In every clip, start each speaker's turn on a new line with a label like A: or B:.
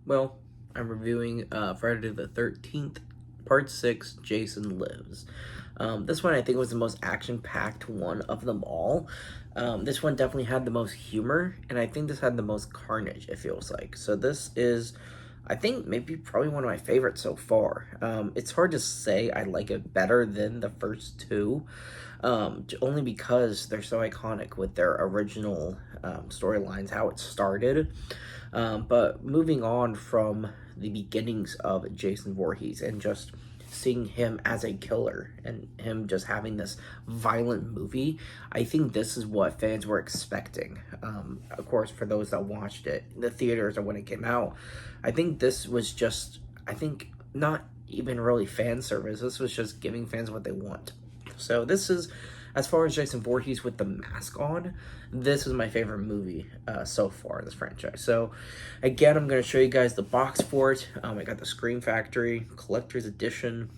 A: Well, I'm reviewing Friday the 13th, Part 6, Jason Lives. This one I think was the most action-packed one of them all. This one definitely had the most humor, and I think this had the most carnage, it feels like. So this is, I think, maybe probably one of my favorites so far. It's hard to say I like it better than the first two, only because they're so iconic with their original storylines, how it started. But moving on from the beginnings of Jason Voorhees and just seeing him as a killer and him just having this violent movie, I think this is what fans were expecting. Of course, for those that watched it in the theaters or when it came out, I think this was just, I think, not even really fan service. This was just giving fans what they want. So this is, as far as Jason Voorhees with the mask on, this is my favorite movie so far in this franchise. So again, I'm going to show you guys the box for it. I got the Scream Factory Collector's Edition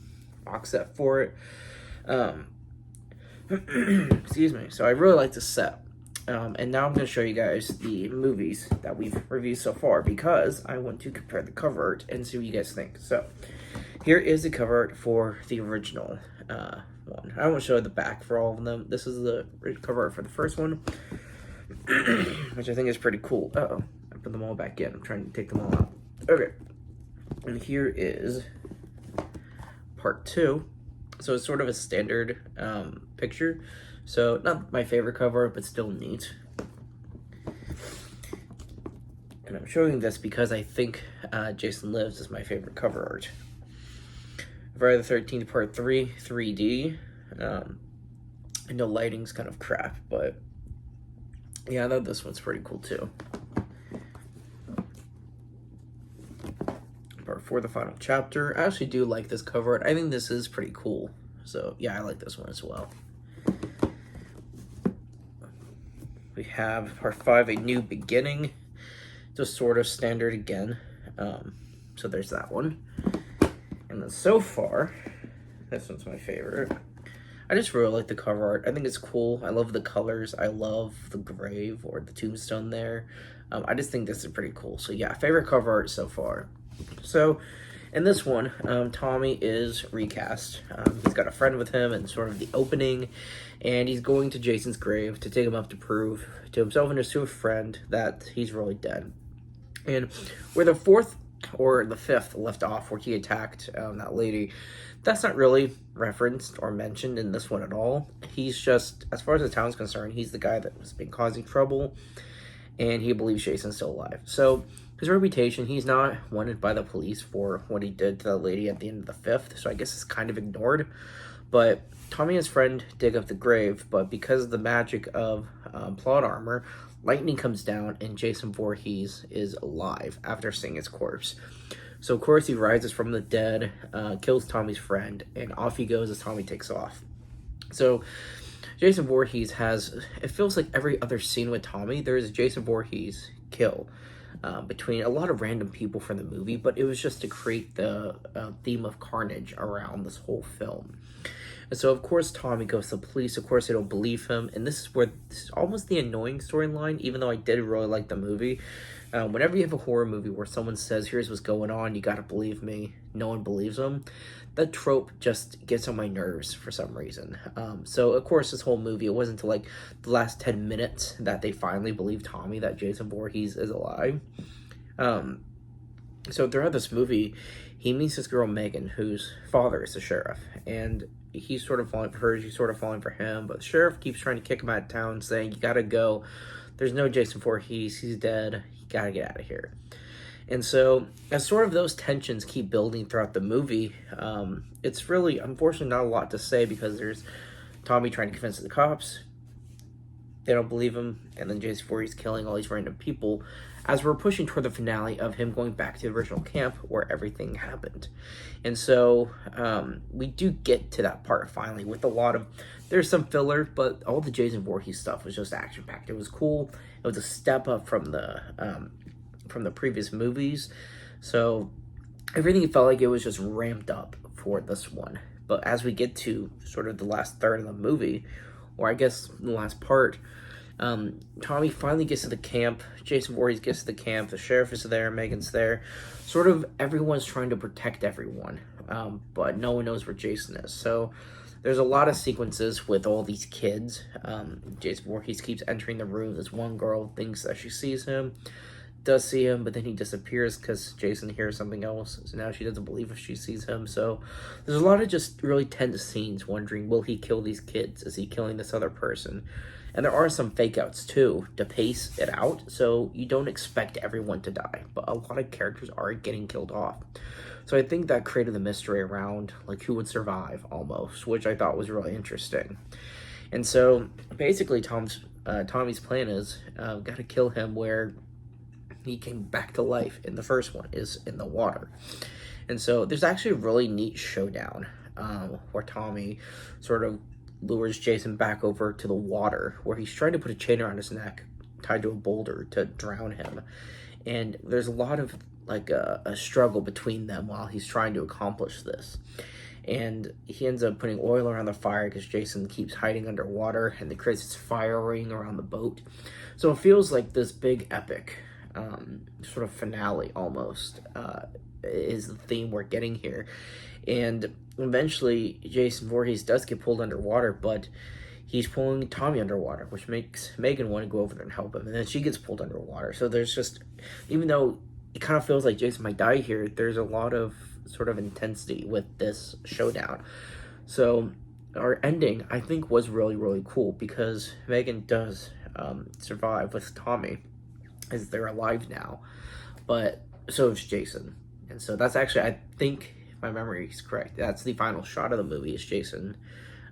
A: box set for it. Excuse me. So I really like this set. And now I'm going to show you guys the movies that we've reviewed so far because I want to compare the cover art and see what you guys think. So here is the cover art for the original one. I won't show the back for all of them. This is the cover art for the first one, which I think is pretty cool. Uh-oh, I put them all back in. I'm trying to take them all out. Okay, and here is part 2. So it's sort of a standard picture. So not my favorite cover art, but still neat. And I'm showing this because I think Jason Lives is my favorite cover art. Friday the 13th, Part 3, 3D. I know lighting's kind of crap, but yeah, I thought this one's pretty cool too. Part 4, the final chapter. I actually do like this cover art. I think this is pretty cool. So yeah, I like this one as well. We have Part 5, A New Beginning. Just sort of standard again. So there's that one. And then so far, this one's my favorite. I just really like the cover art. I think it's cool. I love the colors. I love the grave or the tombstone there. I just think this is pretty cool. So yeah, favorite cover art so far. So in this one, Tommy is recast. He's got a friend with him in sort of the opening, and he's going to Jason's grave to take him up to prove to himself and to a friend that he's really dead. And where the 4th or the 5th left off, where he attacked that lady, that's not really referenced or mentioned in this one at all. He's just, as far as the town's concerned, he's the guy that has been causing trouble, and he believes Jason's still alive. So his reputation, he's not wanted by the police for what he did to the lady at the end of the 5th, so I guess it's kind of ignored. But Tommy and his friend dig up the grave, but because of the magic of plot armor, lightning comes down and Jason Voorhees is alive after seeing his corpse. So of course he rises from the dead, kills Tommy's friend, and off he goes as Tommy takes off. So Jason Voorhees has, it feels like every other scene with Tommy, there's a Jason Voorhees kill between a lot of random people from the movie, but it was just to create the theme of carnage around this whole film. And so, of course, Tommy goes to the police. Of course, they don't believe him. And this is where this is almost the annoying storyline, even though I did really like the movie. Whenever you have a horror movie where someone says, here's what's going on, you gotta believe me, no one believes them, that trope just gets on my nerves for some reason. So, of course, this whole movie, it wasn't until like the last 10 minutes that they finally believed Tommy that Jason Voorhees is alive. So throughout this movie, he meets this girl, Megan, whose father is the sheriff, and he's sort of falling for her, she's sort of falling for him, but the sheriff keeps trying to kick him out of town, saying, you gotta go, there's no Jason Voorhees, he's dead, you gotta get out of here. And so, as sort of those tensions keep building throughout the movie, it's really, unfortunately, not a lot to say, because there's Tommy trying to convince the cops, they don't believe him, and then Jason Voorhees killing all these random people, as we're pushing toward the finale of him going back to the original camp where everything happened. And so we do get to that part finally with a lot of, there's some filler, but all the Jason Voorhees stuff was just action-packed. It was cool. It was a step up from the previous movies. So everything felt like it was just ramped up for this one. But as we get to sort of the last third of the movie, or I guess the last part, Tommy finally gets to the camp. Jason Voorhees gets to the camp. The sheriff is there. Megan's there. Sort of everyone's trying to protect everyone, but no one knows where Jason is. So there's a lot of sequences with all these kids. Jason Voorhees keeps entering the room. This one girl thinks that she sees him, does see him, but then he disappears because Jason hears something else. So now she doesn't believe if she sees him. So there's a lot of just really tense scenes wondering, will he kill these kids? Is he killing this other person? And there are some fake outs too to pace it out, so you don't expect everyone to die, but a lot of characters are getting killed off. So I think that created the mystery around like who would survive almost, which I thought was really interesting. And so basically Tommy's plan is got to kill him where he came back to life in the first one, is in the water. And so there's actually a really neat showdown where Tommy sort of lures Jason back over to the water, where he's trying to put a chain around his neck tied to a boulder to drown him. And there's a lot of like a struggle between them while he's trying to accomplish this. And he ends up putting oil around the fire because Jason keeps hiding underwater, and the creates this fire ring around the boat. So it feels like this big epic sort of finale almost is the theme we're getting here. And eventually Jason Voorhees does get pulled underwater, but he's pulling Tommy underwater, which makes Megan want to go over there and help him, and then she gets pulled underwater. So there's just, even though it kind of feels like Jason might die here, there's a lot of sort of intensity with this showdown. So our ending, I think, was really, really cool because Megan does survive with Tommy, as they're alive now, but so is Jason. And so that's actually, I think, if my memory is correct, that's the final shot of the movie, is Jason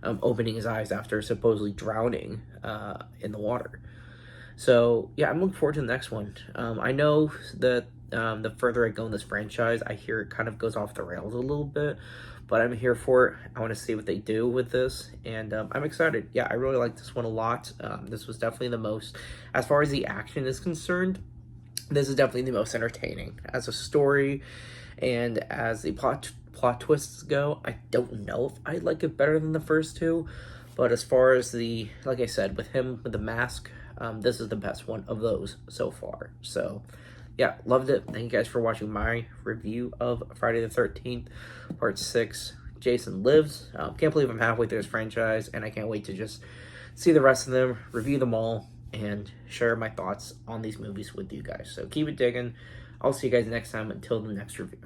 A: opening his eyes after supposedly drowning in the water. So yeah, I'm looking forward to the next one. I know that the further I go in this franchise, I hear it kind of goes off the rails a little bit, but I'm here for it. I want to see what they do with this, and I'm excited. Yeah, I really like this one a lot. This was definitely the most, as far as the action is concerned, this is definitely the most entertaining. As a story and as the plot twists go, I don't know if I like it better than the first two, but as far as the, like I said, with him with the mask, this is the best one of those so far. So yeah, loved it. Thank you guys for watching my review of Friday the 13th, Part 6, Jason Lives. Can't believe I'm halfway through this franchise, and I can't wait to just see the rest of them, review them all, and share my thoughts on these movies with you guys. So keep it digging. I'll see you guys next time. Until the next review.